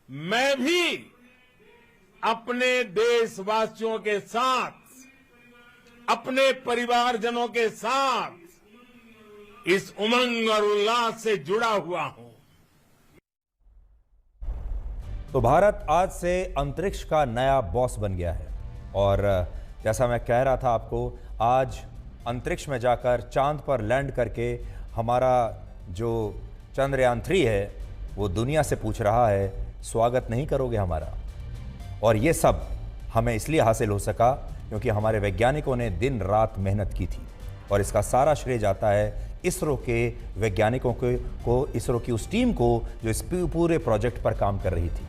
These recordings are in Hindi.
मैं भी अपने देशवासियों के साथ, अपने परिवारजनों के साथ इस उमंग और उल्लास से जुड़ा हुआ हूं। तो भारत आज से अंतरिक्ष का नया बॉस बन गया है और जैसा मैं कह रहा था आपको, आज अंतरिक्ष में जाकर चांद पर लैंड करके हमारा जो चंद्रयान-3 है वो दुनिया से पूछ रहा है, स्वागत नहीं करोगे हमारा? और ये सब हमें इसलिए हासिल हो सका क्योंकि हमारे वैज्ञानिकों ने दिन रात मेहनत की थी और इसका सारा श्रेय जाता है इसरो के वैज्ञानिकों को, इसरो की उस टीम को जो इस पूरे प्रोजेक्ट पर काम कर रही थी।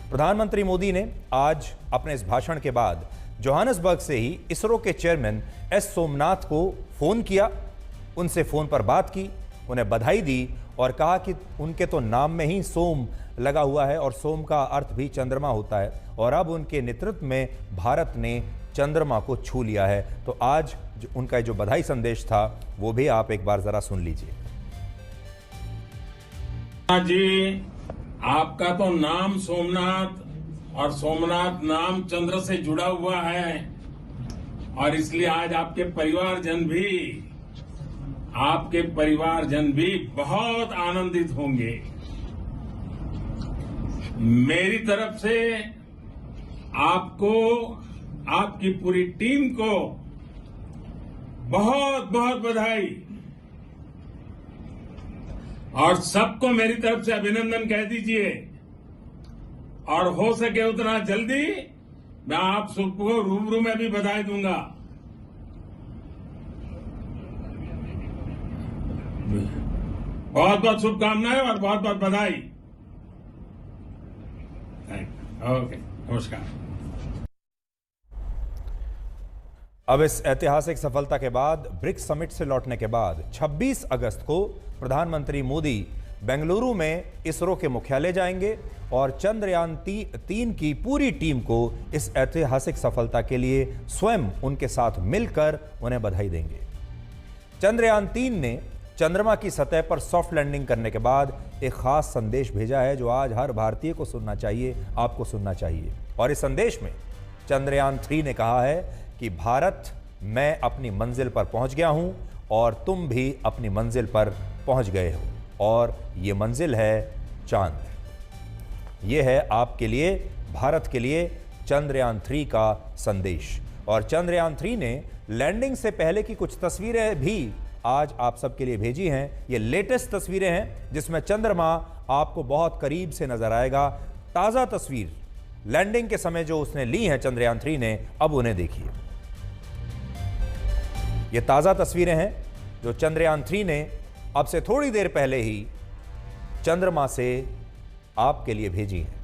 प्रधानमंत्री मोदी ने आज अपने इस भाषण के बाद जोहान्सबर्ग से ही इसरो के चेयरमैन एस सोमनाथ को फ़ोन किया, उनसे फ़ोन पर बात की, उन्हें बधाई दी और कहा कि उनके तो नाम में ही सोम लगा हुआ है और सोम का अर्थ भी चंद्रमा होता है और अब उनके नेतृत्व में भारत ने चंद्रमा को छू लिया है। तो आज उनका जो बधाई संदेश था वो भी आप एक बार जरा सुन लीजिए। जी, आपका तो नाम सोमनाथ और सोमनाथ नाम चंद्र से जुड़ा हुआ है और इसलिए आज आपके परिवारजन भी बहुत आनंदित होंगे। मेरी तरफ से आपको, आपकी पूरी टीम को बहुत बहुत बधाई और सबको मेरी तरफ से अभिनंदन कह दीजिए और हो सके उतना जल्दी मैं आप सबको रूबरू में भी बधाई दूंगा। बहुत बहुत शुभकामनाएं और बहुत बहुत बधाई। ओके, नमस्कार। अब इस ऐतिहासिक सफलता के बाद ब्रिक्स समिट से लौटने के बाद 26 अगस्त को प्रधानमंत्री मोदी बेंगलुरु में इसरो के मुख्यालय जाएंगे और चंद्रयान-3 की पूरी टीम को इस ऐतिहासिक सफलता के लिए स्वयं उनके साथ मिलकर उन्हें बधाई देंगे। चंद्रयान-3 ने चंद्रमा की सतह पर सॉफ्ट लैंडिंग करने के बाद एक खास संदेश भेजा है जो आज हर भारतीय को सुनना चाहिए, आपको सुनना चाहिए। और इस संदेश में चंद्रयान-3 ने कहा है कि भारत, मैं अपनी मंजिल पर पहुंच गया हूं और तुम भी अपनी मंजिल पर पहुंच गए हो और ये मंजिल है चांद। ये है आपके लिए, भारत के लिए चंद्रयान-3 का संदेश। और चंद्रयान-3 ने लैंडिंग से पहले की कुछ तस्वीरें भी आज आप सबके लिए भेजी हैं। ये लेटेस्ट तस्वीरें हैं जिसमें चंद्रमा आपको बहुत करीब से नजर आएगा। ताज़ा तस्वीर लैंडिंग के समय जो उसने ली हैं चंद्रयान-3 ने, अब उन्हें देखिए। ये ताज़ा तस्वीरें हैं जो चंद्रयान-3 ने अब से थोड़ी देर पहले ही चंद्रमा से आपके लिए भेजी हैं।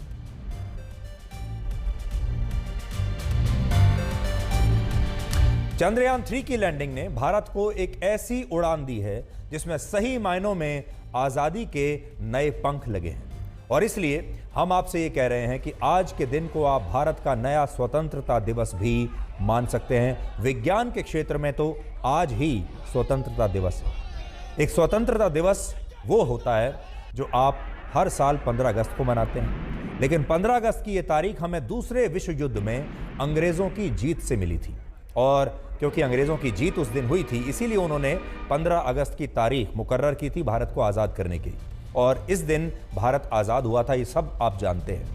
चंद्रयान-3 की लैंडिंग ने भारत को एक ऐसी उड़ान दी है जिसमें सही मायनों में आज़ादी के नए पंख लगे हैं और इसलिए हम आपसे ये कह रहे हैं कि आज के दिन को आप भारत का नया स्वतंत्रता दिवस भी मान सकते हैं। विज्ञान के क्षेत्र में तो आज ही स्वतंत्रता दिवस है। एक स्वतंत्रता दिवस वो होता है जो आप हर साल 15 अगस्त को मनाते हैं, लेकिन 15 अगस्त की ये तारीख हमें दूसरे विश्व युद्ध में अंग्रेज़ों की जीत से मिली थी और क्योंकि अंग्रेज़ों की जीत उस दिन हुई थी इसीलिए उन्होंने 15 अगस्त की तारीख मुकर्रर की थी भारत को आज़ाद करने की और इस दिन भारत आज़ाद हुआ था, ये सब आप जानते हैं।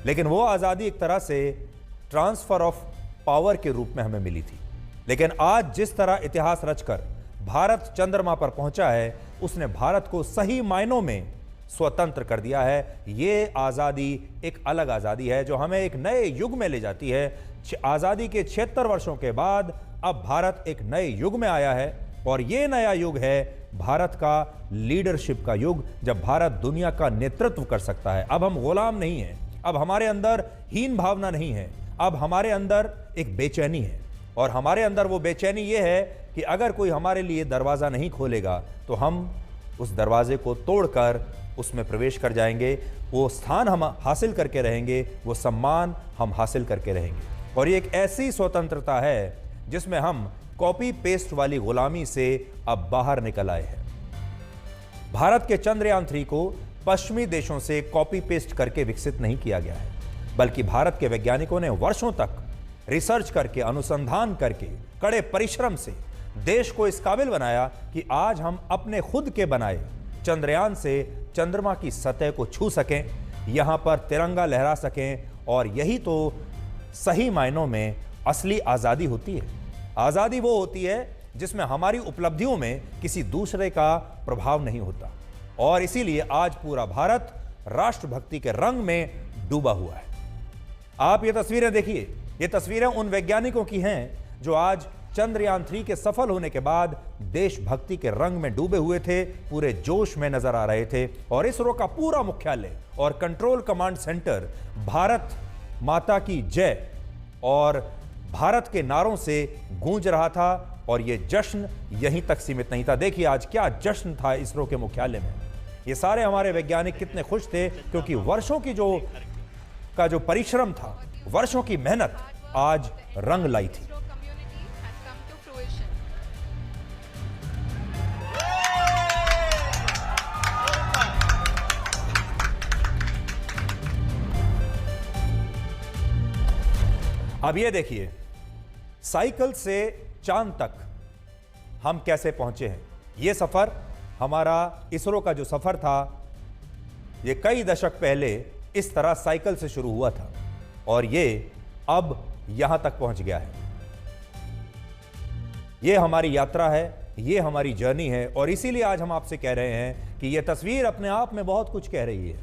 लेकिन वो आज़ादी एक तरह से ट्रांसफ़र ऑफ पावर के रूप में हमें मिली थी। लेकिन आज जिस तरह इतिहास रचकर भारत चंद्रमा पर पहुंचा है, उसने भारत को सही मायनों में स्वतंत्र कर दिया है। ये आज़ादी एक अलग आज़ादी है जो हमें एक नए युग में ले जाती है। आज़ादी के 76 वर्षों के बाद अब भारत एक नए युग में आया है और ये नया युग है भारत का लीडरशिप का युग, जब भारत दुनिया का नेतृत्व कर सकता है। अब हम गुलाम नहीं हैं, अब हमारे अंदर हीन भावना नहीं है, अब हमारे अंदर एक बेचैनी है और हमारे अंदर वो बेचैनी ये है कि अगर कोई हमारे लिए दरवाज़ा नहीं खोलेगा तो हम उस दरवाजे को तोड़कर उसमें प्रवेश कर जाएंगे। वो स्थान हम हासिल करके रहेंगे, वो सम्मान हम हासिल करके रहेंगे। और ये एक ऐसी स्वतंत्रता है जिसमें हम कॉपी पेस्ट वाली गुलामी से अब बाहर निकल आए हैं। भारत के चंद्रयान-3 को पश्चिमी देशों से कॉपी पेस्ट करके विकसित नहीं किया गया है, बल्कि भारत के वैज्ञानिकों ने वर्षों तक रिसर्च करके, अनुसंधान करके, कड़े परिश्रम से देश को इस काबिल बनाया कि आज हम अपने खुद के बनाए चंद्रयान से चंद्रमा की सतह को छू सकें, यहां पर तिरंगा लहरा सकें। और यही तो सही मायनों में असली आज़ादी होती है। आज़ादी वो होती है जिसमें हमारी उपलब्धियों में किसी दूसरे का प्रभाव नहीं होता। और इसीलिए आज पूरा भारत राष्ट्रभक्ति के रंग में डूबा हुआ है। आप ये तस्वीरें देखिए, ये तस्वीरें उन वैज्ञानिकों की हैं जो आज चंद्रयान 3 के सफल होने के बाद देशभक्ति के रंग में डूबे हुए थे, पूरे जोश में नजर आ रहे थे। और इसरो का पूरा मुख्यालय और कंट्रोल कमांड सेंटर भारत माता की जय और भारत के नारों से गूंज रहा था। और यह जश्न यहीं तक सीमित नहीं था। देखिए आज क्या जश्न था इसरो के मुख्यालय में। ये सारे हमारे वैज्ञानिक कितने खुश थे, क्योंकि वर्षों की जो परिश्रम था, वर्षों की मेहनत आज रंग लाई थी। अब ये देखिए, साइकिल से चांद तक हम कैसे पहुंचे हैं। ये सफर हमारा इसरो का जो सफर था, ये कई दशक पहले इस तरह साइकिल से शुरू हुआ था और ये अब यहां तक पहुंच गया है। ये हमारी यात्रा है, ये हमारी जर्नी है। और इसीलिए आज हम आपसे कह रहे हैं कि यह तस्वीर अपने आप में बहुत कुछ कह रही है।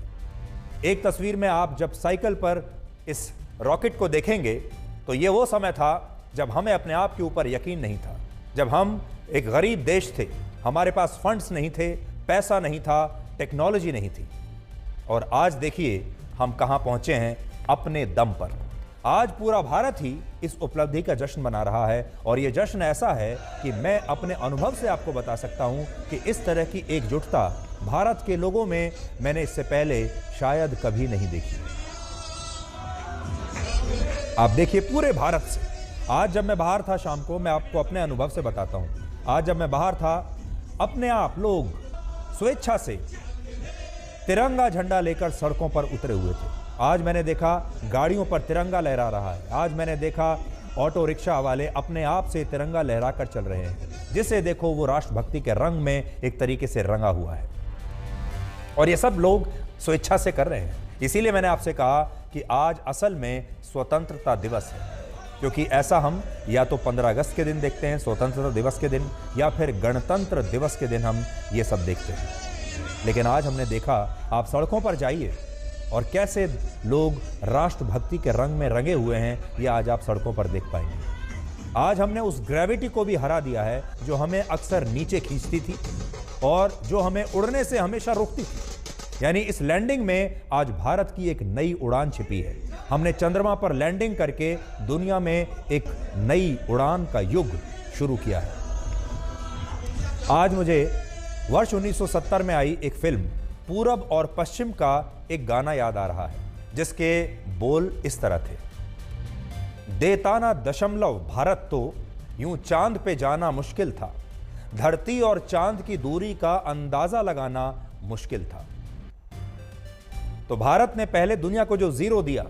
एक तस्वीर में आप जब साइकिल पर इस रॉकेट को देखेंगे तो ये वो समय था जब हमें अपने आप के ऊपर यकीन नहीं था, जब हम एक गरीब देश थे, हमारे पास फंड्स नहीं थे, पैसा नहीं था, टेक्नोलॉजी नहीं थी। और आज देखिए हम कहां पहुंचे हैं अपने दम पर। आज पूरा भारत ही इस उपलब्धि का जश्न मना रहा है। और यह जश्न ऐसा है कि मैं अपने अनुभव से आपको बता सकता हूं कि इस तरह की एकजुटता भारत के लोगों में मैंने इससे पहले शायद कभी नहीं देखी। आप देखिए पूरे भारत से, आज जब मैं बाहर था शाम को, मैं आपको अपने अनुभव से बताता हूं, आज जब मैं बाहर था, अपने आप लोग स्वेच्छा से तिरंगा झंडा लेकर सड़कों पर उतरे हुए थे। आज मैंने देखा गाड़ियों पर तिरंगा लहरा रहा है। आज मैंने देखा ऑटो रिक्शा वाले अपने आप से तिरंगा लहराकर चल रहे हैं, जिसे देखो वो राष्ट्रभक्ति के रंग में एक तरीके से रंगा हुआ है। और ये सब लोग स्वेच्छा से कर रहे हैं। इसीलिए मैंने आपसे कहा कि आज असल में स्वतंत्रता दिवस है, क्योंकि ऐसा हम या तो 15 अगस्त के दिन देखते हैं, स्वतंत्रता दिवस के दिन, या फिर गणतंत्र दिवस के दिन हम ये सब देखते हैं। लेकिन आज हमने देखा, आप सड़कों पर जाइए और कैसे लोग राष्ट्रभक्ति के रंग में रंगे हुए हैं, ये आज आप सड़कों पर देख पाएंगे। आज हमने उस ग्रेविटी को भी हरा दिया है जो हमें अक्सर नीचे खींचती थी और जो हमें उड़ने से हमेशा रोकती थी। यानी इस लैंडिंग में आज भारत की एक नई उड़ान छिपी है। हमने चंद्रमा पर लैंडिंग करके दुनिया में एक नई उड़ान का युग शुरू किया है। आज मुझे वर्ष 1970 में आई एक फिल्म पूरब और पश्चिम का एक गाना याद आ रहा है, जिसके बोल इस तरह थे। देताना दशमलव भारत तो यूं चांद पे जाना मुश्किल था, धरती और चांद की दूरी का अंदाजा लगाना मुश्किल था। तो भारत ने पहले दुनिया को जो जीरो दिया,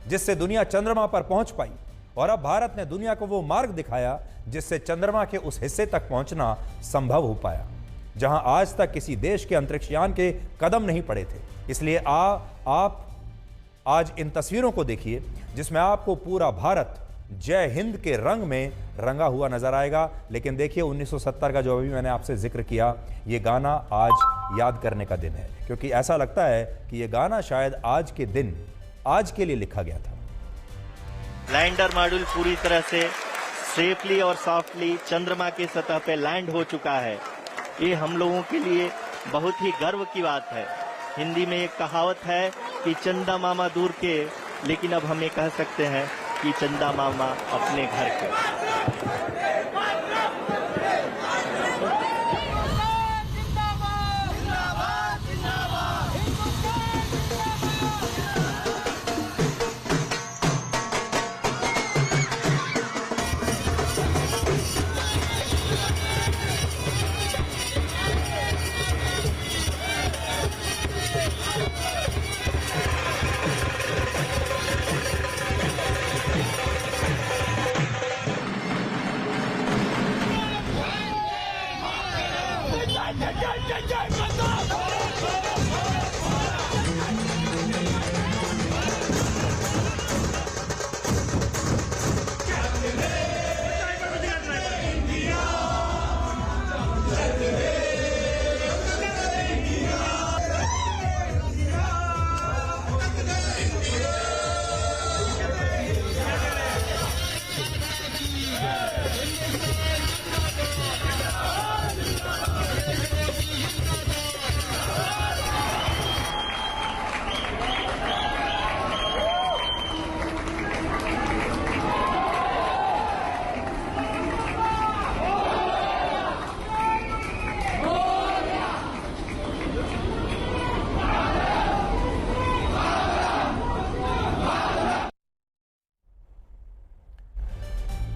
जिससे दुनिया चंद्रमा पर पहुंच पाई, और अब भारत ने दुनिया को वो मार्ग दिखाया जिससे चंद्रमा के उस हिस्से तक पहुंचना संभव हो पाया जहां आज तक किसी देश के अंतरिक्षयान के कदम नहीं पड़े थे। इसलिए आप आज इन तस्वीरों को देखिए जिसमें आपको पूरा भारत जय हिंद के रंग में रंगा हुआ नजर आएगा। लेकिन देखिए 1970 का जो अभी मैंने आपसे जिक्र किया, ये गाना आज याद करने का दिन है, क्योंकि ऐसा लगता है कि ये गाना शायद आज के दिन, आज के लिए लिखा गया था। लैंडर मॉड्यूल पूरी तरह से सेफली और सॉफ्टली चंद्रमा की सतह पे लैंड हो चुका है। ये हम लोगों के लिए बहुत ही गर्व की बात है। हिंदी में एक कहावत है कि चंदा मामा दूर के, लेकिन अब हम ये कह सकते हैं कि चंदा मामा अपने घर के।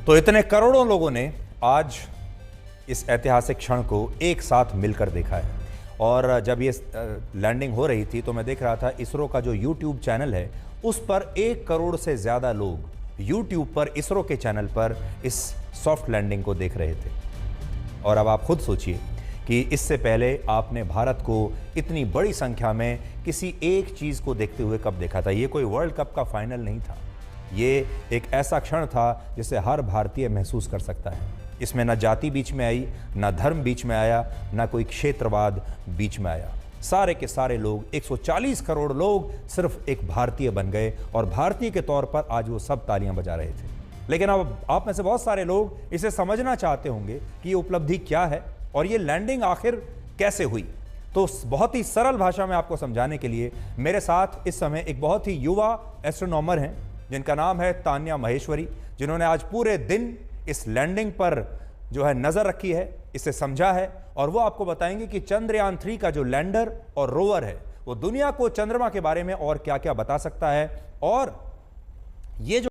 तो इतने करोड़ों लोगों ने आज इस ऐतिहासिक क्षण को एक साथ मिलकर देखा है। और जब ये लैंडिंग हो रही थी तो मैं देख रहा था इसरो का जो यूट्यूब चैनल है उस पर 1 करोड़ से ज़्यादा लोग यूट्यूब पर इसरो के चैनल पर इस सॉफ्ट लैंडिंग को देख रहे थे। और अब आप खुद सोचिए कि इससे पहले आपने भारत को इतनी बड़ी संख्या में किसी एक चीज़ को देखते हुए कब देखा था। ये कोई वर्ल्ड कप का फाइनल नहीं था, ये एक ऐसा क्षण था जिसे हर भारतीय महसूस कर सकता है। इसमें ना जाति बीच में आई, ना धर्म बीच में आया, ना कोई क्षेत्रवाद बीच में आया। सारे के सारे लोग 140 करोड़ लोग सिर्फ एक भारतीय बन गए और भारतीय के तौर पर आज वो सब तालियां बजा रहे थे। लेकिन अब आप में से बहुत सारे लोग इसे समझना चाहते होंगे कि ये उपलब्धि क्या है और ये लैंडिंग आखिर कैसे हुई। तो बहुत ही सरल भाषा में आपको समझाने के लिए मेरे साथ इस समय एक बहुत ही युवा एस्ट्रोनॉमर हैं जिनका नाम है तान्या महेश्वरी, जिन्होंने आज पूरे दिन इस लैंडिंग पर जो है नजर रखी है, इसे समझा है और वो आपको बताएंगे कि चंद्रयान 3 का जो लैंडर और रोवर है वो दुनिया को चंद्रमा के बारे में और क्या क्या बता सकता है। और ये जो